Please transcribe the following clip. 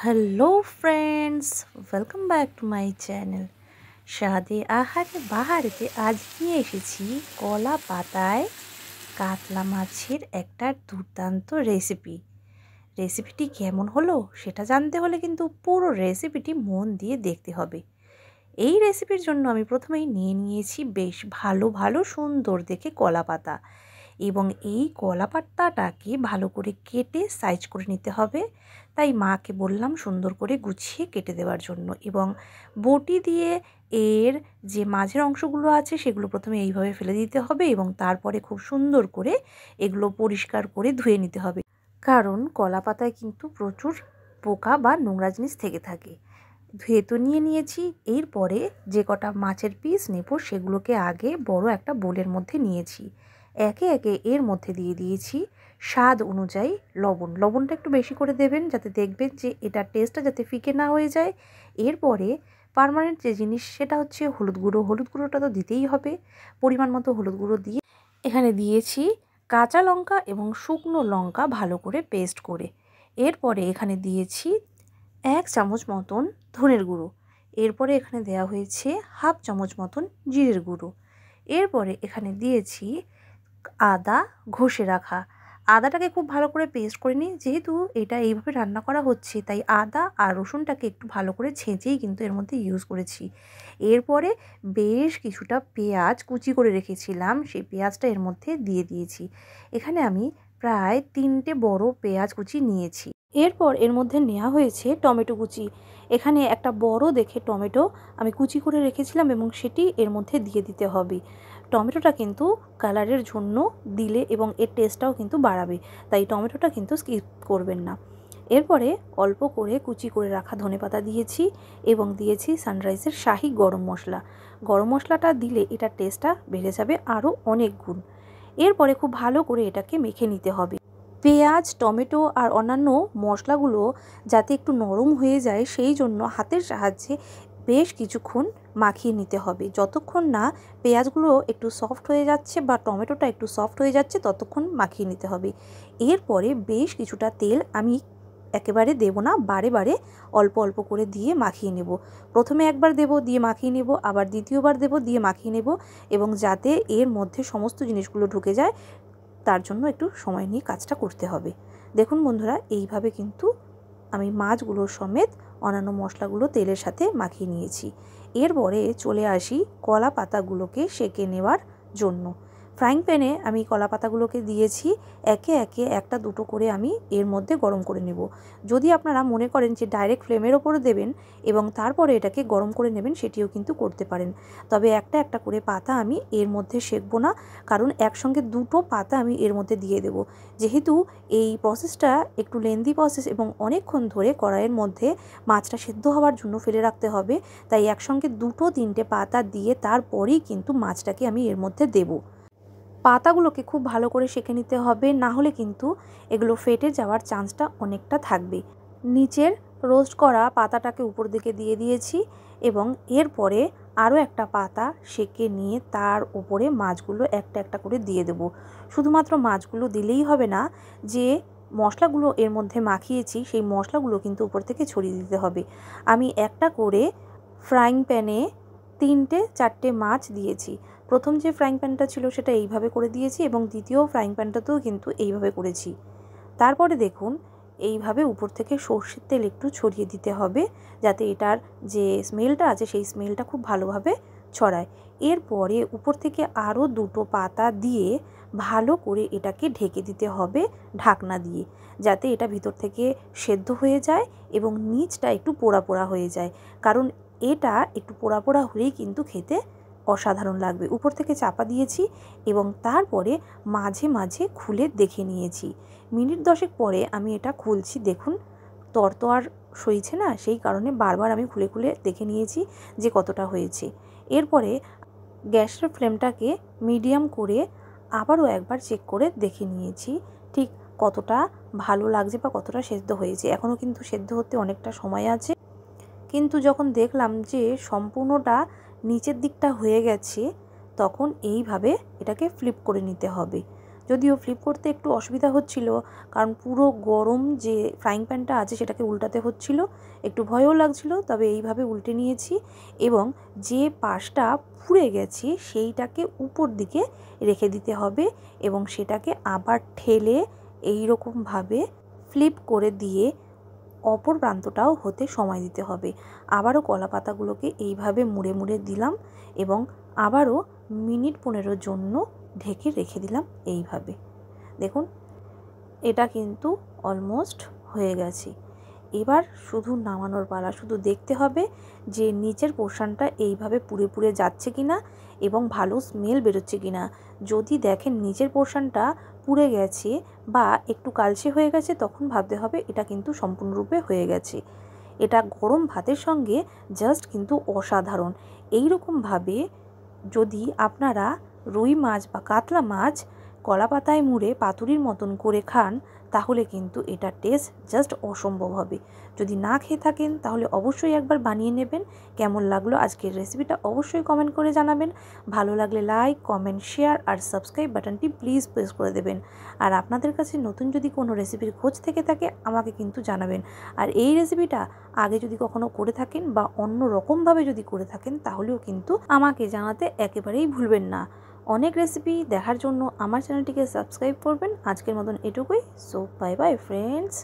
Hello friends, welcome back to my channel. স্বাদে আহারে বাহারেতে আজ নিয়ে এসেছি কলা পাতায় কাতলা মাছের একটা দুর্দান্ত রেসিপিটি কেমন হলো সেটা জানতে হলে কিন্তু পুরো রেসিপিটি মন দিয়ে দেখতে হবে। এই রেসিপির জন্য আমি প্রথমেই নিয়ে নিয়েছি বেশ ভালো ভালো সুন্দর দেখে কলা পাতা, এবং এই কলা পাতাটাকে ভালো করে কেটে সাইজ করে নিতে হবে। তাই মাকে বললাম সুন্দর করে গুছিয়ে কেটে দেওয়ার জন্য, এবং বটি দিয়ে এর যে মাঝের অংশগুলো আছে সেগুলো প্রথমে এইভাবে ফেলে দিতে হবে, এবং তারপরে খুব সুন্দর করে এগুলো পরিষ্কার করে ধুয়ে নিতে হবে, কারণ কলা পাতায় কিন্তু প্রচুর পোকা বা নোংরা জিনিস থেকে থাকে। ধুয়ে তো নিয়েছি। এরপরে যে কটা মাছের পিস নেব সেগুলোকে আগে বড় একটা বোলের মধ্যে নিয়েছি। একে একে এর মধ্যে দিয়ে দিয়েছি স্বাদ অনুযায়ী লবণটা একটু বেশি করে দেবেন, যাতে দেখবেন যে এটার টেস্টটা যাতে ফিকে না হয়ে যায়। এরপরে পার্মানেন্ট যে জিনিস সেটা হচ্ছে হলুদ গুঁড়োটা তো দিতেই হবে। পরিমাণ মতো হলুদ গুঁড়ো দিয়ে এখানে দিয়েছি কাঁচা লঙ্কা এবং শুকনো লঙ্কা ভালো করে পেস্ট করে। এরপরে এখানে দিয়েছি 1 চামচ মতন ধনের গুঁড়ো। এরপরে এখানে দেওয়া হয়েছে হাফ চামচ মতন জিরের গুঁড়ো। এরপরে এখানে দিয়েছি আদা ঘষে রাখা। আদাটাকে খুব ভালো করে পেস্ট করে নিই, যেহেতু এটা এইভাবে রান্না করা হচ্ছে তাই আদা আর রসুনটাকে একটু ভালো করে ছেঁচেই কিন্তু এর মধ্যে ইউজ করেছি। এরপরে বেশ কিছুটা পেঁয়াজ কুচি করে রেখেছিলাম, সেই পেঁয়াজটা এর মধ্যে দিয়ে দিয়েছি। এখানে আমি প্রায় 3টে বড় পেঁয়াজ কুচি নিয়েছি। এরপর এর মধ্যে নেওয়া হয়েছে টমেটো কুচি। এখানে একটা বড় দেখে টমেটো আমি কুচি করে রেখেছিলাম এবং সেটি এর মধ্যে দিয়ে দিতে হবে। টমেটোটা কিন্তু কালারের জন্য দিলে এবং এর টেস্টটাও কিন্তু বাড়াবে, তাই টমেটোটা কিন্তু স্কিপ করবেন না। এরপরে অল্প করে কুচি করে রাখা ধনেপাতা দিয়েছি এবং দিয়েছি সানরাইজের শাহি গরম মশলা। গরম মশলাটা দিলে এটার টেস্টটা বেড়ে যাবে আরও অনেক গুণ। এরপরে খুব ভালো করে এটাকে মেখে নিতে হবে। পেঁয়াজ, টমেটো আর অন্যান্য মশলাগুলো যাতে একটু নরম হয়ে যায় সেই জন্য হাতের সাহায্যে বেশ কিছুক্ষণ মাখিয়ে নিতে হবে। যতক্ষণ না পেঁয়াজগুলো একটু সফট হয়ে যাচ্ছে বা টমেটোটা একটু সফট হয়ে যাচ্ছে ততক্ষণ মাখিয়ে নিতে হবে। এরপরে বেশ কিছুটা তেল আমি একেবারে দেব না, বারে বারে অল্প অল্প করে দিয়ে মাখিয়ে নেব। প্রথমে একবার দেব, দিয়ে মাখিয়ে নেব, আবার দ্বিতীয়বার দেব, দিয়ে মাখিয়ে নেব, এবং যাতে এর মধ্যে সমস্ত জিনিসগুলো ঢুকে যায় তার জন্য একটু সময় নিয়ে কাজটা করতে হবে। দেখুন বন্ধুরা, এইভাবে কিন্তু আমি মাছগুলোর সমেত অন্যান্য মশলাগুলো তেলের সাথে মাখিয়ে নিয়েছি। এরপরে চলে আসি কলা পাতাগুলোকে সেঁকে নেওয়ার জন্য। ফ্রাইং প্যানে আমি কলা পাতাগুলোকে দিয়েছি, একে একে একটা দুটো করে আমি এর মধ্যে গরম করে নেব। যদি আপনারা মনে করেন যে ডাইরেক্ট ফ্লেমের ওপরে দেবেন এবং তারপরে এটাকে গরম করে নেবেন সেটিও কিন্তু করতে পারেন, তবে একটা একটা করে পাতা আমি এর মধ্যে সেঁকবো না, কারণ একসঙ্গে দুটো পাতা আমি এর মধ্যে দিয়ে দেব। যেহেতু এই প্রসেসটা একটু লেন্দি প্রসেস এবং অনেকক্ষণ ধরে কড়াইয়ের মধ্যে মাছটা সেদ্ধ হওয়ার জন্য ফেলে রাখতে হবে, তাই একসঙ্গে 2-3টে পাতা দিয়ে তারপরেই কিন্তু মাছটাকে আমি এর মধ্যে দেব। পাতাগুলোকে খুব ভালো করে সেঁকে নিতে হবে, না হলে কিন্তু এগুলো ফেটে যাওয়ার চান্সটা অনেকটা থাকবে। নিচের রোস্ট করা পাতাটাকে উপর দিকে দিয়ে দিয়েছি এবং এরপরে আরও একটা পাতা সেঁকে নিয়ে তার উপরে মাছগুলো একটা একটা করে দিয়ে দেব। শুধুমাত্র মাছগুলো দিলেই হবে না, যে মশলাগুলো এর মধ্যে মাখিয়েছি সেই মশলাগুলো কিন্তু উপর থেকে ছড়িয়ে দিতে হবে। আমি একটা করে ফ্রাইং প্যানে 3-4টে মাছ দিয়েছি। প্রথম যে ফ্রাইং প্যানটা ছিল সেটা এইভাবে করে দিয়েছি এবং দ্বিতীয় ফ্রাইং প্যানটাতেও কিন্তু এইভাবে করেছি। তারপরে দেখুন এইভাবে উপর থেকে সর্ষের তেল একটু ছড়িয়ে দিতে হবে, যাতে এটার যে স্মেলটা আছে সেই স্মেলটা খুব ভালোভাবে ছড়ায়। এরপরে উপর থেকে আরও দুটো পাতা দিয়ে ভালো করে এটাকে ঢেকে দিতে হবে ঢাকনা দিয়ে, যাতে এটা ভিতর থেকে সেদ্ধ হয়ে যায় এবং নিচটা একটু পোড়া পোড়া হয়ে যায়, কারণ এটা একটু পোড়া পোড়া হলেই কিন্তু খেতে অসাধারণ লাগবে। উপর থেকে চাপা দিয়েছি এবং তারপরে মাঝে মাঝে খুলে দেখে নিয়েছি। মিনিট 10 পরে আমি এটা খুলছি, দেখুন তরতো আর সইছে না, সেই কারণে বারবার আমি খুলে খুলে দেখে নিয়েছি যে কতটা হয়েছে। এরপরে গ্যাসের ফ্লেমটাকে মিডিয়াম করে আবারও একবার চেক করে দেখে নিয়েছি ঠিক কতটা ভালো লাগছে বা কতটা সেদ্ধ হয়েছে। এখনও কিন্তু সেদ্ধ হতে অনেকটা সময় আছে, কিন্তু যখন দেখলাম যে সম্পূর্ণটা নিচের দিকটা হয়ে গেছে তখন এইভাবে এটাকে ফ্লিপ করে নিতে হবে। যদিও ফ্লিপ করতে একটু অসুবিধা হচ্ছিল, কারণ পুরো গরম যে ফ্রাইং প্যানটা আছে সেটাকে উল্টাতে হচ্ছিল, একটু ভয়ও লাগছিল। তবে এইভাবে উল্টে নিয়েছি এবং যে পাশটা পুড়ে গেছে সেইটাকে উপর দিকে রেখে দিতে হবে এবং সেটাকে আবার ঠেলে এই রকমভাবে ফ্লিপ করে দিয়ে অপর প্রান্তটাও হতে সময় দিতে হবে। আবারও কলা পাতাগুলোকে এইভাবে মুড়ে মুড়ে দিলাম এবং আবারও মিনিট 15 জন্য ঢেকে রেখে দিলাম এইভাবে। দেখুন এটা কিন্তু অলমোস্ট হয়ে গেছে। এবার শুধু নামানোর পালা, শুধু দেখতে হবে যে নিচের পোর্শনটা এইভাবে পুড়ে পুড়ে যাচ্ছে কিনা এবং ভালো স্মেল বেরোচ্ছে কিনা। যদি দেখেন নিচের পোর্শনটা পুড়ে গেছে বা একটু কালচে হয়ে গেছে, তখন ভাবতে হবে এটা কিন্তু সম্পূর্ণরূপে হয়ে গেছে। এটা গরম ভাতের সঙ্গে জাস্ট কিন্তু অসাধারণ। এই রকমভাবে যদি আপনারা রুই মাছ বা কাতলা মাছ কলা পাতায় মুড়ে পাতুরির মতন করে খান, তাহলে কিন্তু এটা টেস্ট জাস্ট অসম্ভব হবে। যদি না খেয়ে থাকেন তাহলে অবশ্যই একবার বানিয়ে নেবেন। কেমন লাগলো আজকের রেসিপিটা অবশ্যই কমেন্ট করে জানাবেন। ভালো লাগলে লাইক, কমেন্ট, শেয়ার আর সাবস্ক্রাইব বাটনটি প্লিজ প্রেস করে দেবেন। আর আপনাদের কাছে নতুন যদি কোনো রেসিপির খোঁজ থেকে থাকে আমাকে কিন্তু জানাবেন। আর এই রেসিপিটা আগে যদি কখনো করে থাকেন বা অন্য রকমভাবে যদি করে থাকেন তাহলেও কিন্তু আমাকে জানাতে একেবারেই ভুলবেন না। অনেক রেসিপি দেখার জন্য আমার চ্যানেলটিকে সাবস্ক্রাইব করবেন। আজকের মতন এটুকুই। So bye bye friends.